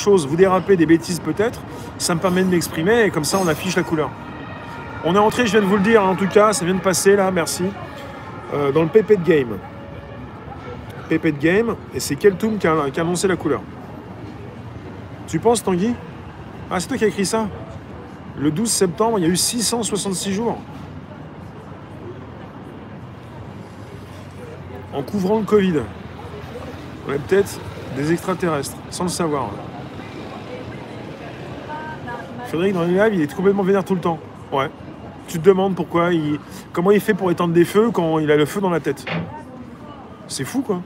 choses, vous dérapez des bêtises peut-être, ça me permet de m'exprimer et comme ça on affiche la couleur. On est entré, je viens de vous le dire, en tout cas, ça vient de passer là, merci, dans le PP de Game. PP de Game, et c'est Keltoum qui a annoncé la couleur. Tu penses, Tanguy? Ah, c'est toi qui as écrit ça? Le 12 septembre, il y a eu 666 jours. En couvrant le Covid. On est peut-être des extraterrestres, sans le savoir. Frédéric, dans les lives, il est complètement vénère tout le temps. Ouais. Tu te demandes comment il fait pour éteindre des feux quand il a le feu dans la tête. C'est fou, quoi.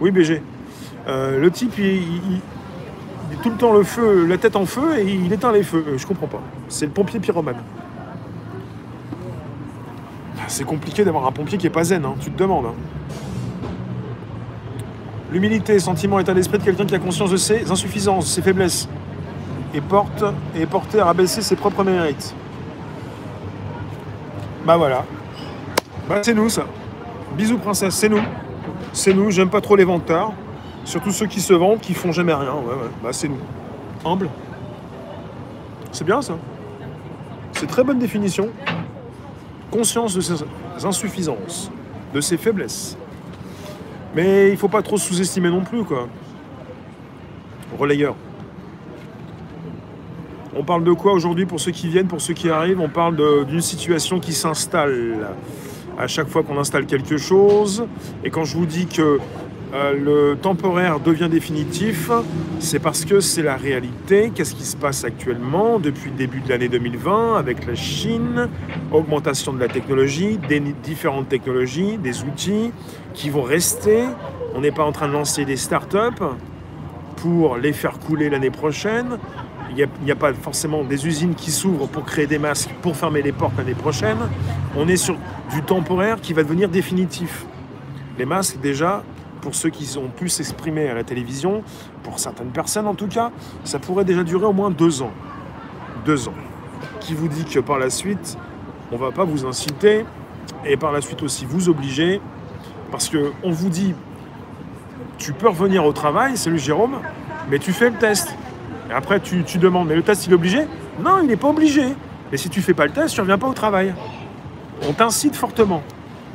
Oui, BG. Le type, il est tout le temps le feu, la tête en feu, et il éteint les feux. Je comprends pas. C'est le pompier pyromane. C'est compliqué d'avoir un pompier qui est pas zen, hein. Tu te demandes. Hein. L'humilité, sentiment, état d'esprit de quelqu'un qui a conscience de ses insuffisances, ses faiblesses, et est porté à rabaisser ses propres mérites. Bah voilà. Bah c'est nous, ça. Bisous, princesse, c'est nous. C'est nous, j'aime pas trop les vantards. Surtout ceux qui se vantent, qui font jamais rien. Ouais. Bah c'est nous. Humble. C'est bien, ça. C'est très bonne définition. Conscience de ses insuffisances, de ses faiblesses. Mais il ne faut pas trop sous-estimer non plus, quoi. Relayeur. On parle de quoi aujourd'hui pour ceux qui viennent, pour ceux qui arrivent? On parle d'une situation qui s'installe à chaque fois qu'on installe quelque chose. Et quand je vous dis que le temporaire devient définitif, c'est parce que c'est la réalité. Qu'est-ce qui se passe actuellement depuis le début de l'année 2020 avec la Chine, augmentation de la technologie, des différentes technologies, des outils qui vont rester. On n'est pas en train de lancer des startups pour les faire couler l'année prochaine. Il n'y a pas forcément des usines qui s'ouvrent pour créer des masques, pour fermer les portes l'année prochaine. On est sur du temporaire qui va devenir définitif. Les masques, déjà, pour ceux qui ont pu s'exprimer à la télévision, pour certaines personnes en tout cas, ça pourrait déjà durer au moins 2 ans. 2 ans. Qui vous dit que par la suite, on ne va pas vous inciter et par la suite aussi vous obliger, parce qu'on vous dit, tu peux revenir au travail, salut Jérôme, mais tu fais le test. Et après, tu demandes, mais le test, il est obligé? Non, il n'est pas obligé. Mais si tu ne fais pas le test, tu ne reviens pas au travail. On t'incite fortement.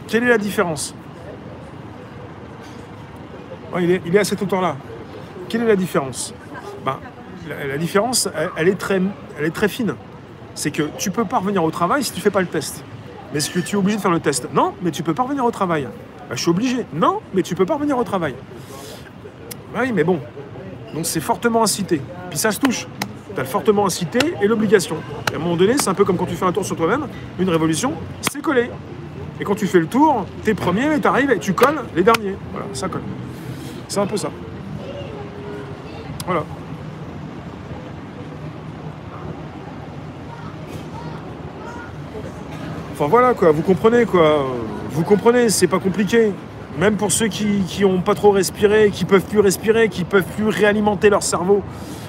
Quelle est la différence? Ouais, il est à cette hauteur-là. Quelle est la différence? Ben, la différence, elle est très fine. C'est que tu ne peux pas revenir au travail si tu ne fais pas le test. Mais est-ce que tu es obligé de faire le test? Non, mais tu ne peux pas revenir au travail. Ben, je suis obligé. Non, mais tu ne peux pas revenir au travail. Oui, mais bon. Donc c'est fortement incité. Puis ça se touche. Tu as le fortement incité et l'obligation. Et à un moment donné, c'est un peu comme quand tu fais un tour sur toi-même, une révolution, c'est collé. Et quand tu fais le tour, t'es premier, et t'arrives et tu colles les derniers. Voilà, ça colle. C'est un peu ça. Voilà. Enfin voilà quoi, vous comprenez quoi. Vous comprenez, c'est pas compliqué. Même pour ceux qui n'ont pas trop respiré, qui peuvent plus respirer, qui peuvent plus réalimenter leur cerveau.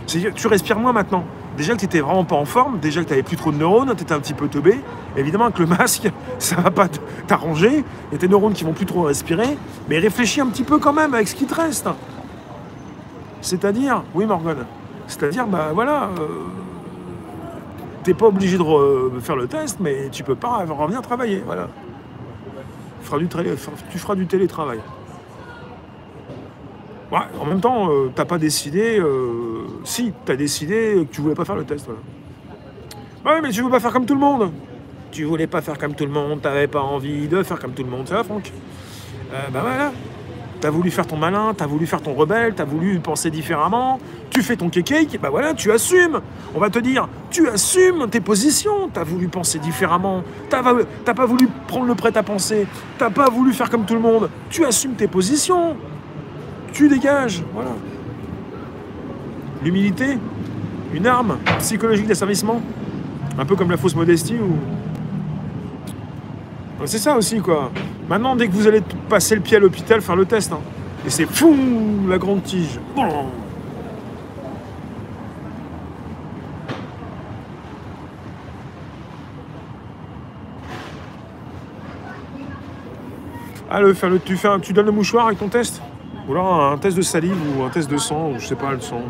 Tu respires moins maintenant. Déjà que tu n'étais vraiment pas en forme, déjà que tu n'avais plus trop de neurones, tu étais un petit peu teubé. Évidemment que le masque, ça va pas t'arranger. Il y a tes neurones qui vont plus trop respirer. Mais réfléchis un petit peu quand même avec ce qui te reste. C'est-à-dire, oui Morgane, c'est-à-dire, bah voilà, t'es pas obligé de faire le test, mais tu peux pas revenir travailler, voilà. Tu feras du télétravail. Ouais, en même temps, t'as pas décidé... si, t'as décidé que tu voulais pas faire le test, voilà. Ouais, mais tu veux pas faire comme tout le monde. Tu voulais pas faire comme tout le monde, t'avais pas envie de faire comme tout le monde, ça va, Franck? Bah voilà. T'as voulu faire ton malin, t'as voulu faire ton rebelle, t'as voulu penser différemment, tu fais ton kéké, bah voilà, tu assumes. On va te dire, tu assumes tes positions, t'as voulu penser différemment, t'as pas voulu prendre le prêt-à-penser, t'as pas voulu faire comme tout le monde, tu assumes tes positions, tu dégages, voilà. L'humilité, une arme psychologique d'asservissement, un peu comme la fausse modestie ou... C'est ça aussi, quoi. Maintenant, dès que vous allez passer le pied à l'hôpital, faire le test, hein, et c'est fou, la grande tige. Bon. Ah, tu donnes le mouchoir avec ton test? Ou alors un test de salive ou un test de sang, ou je sais pas, le sang.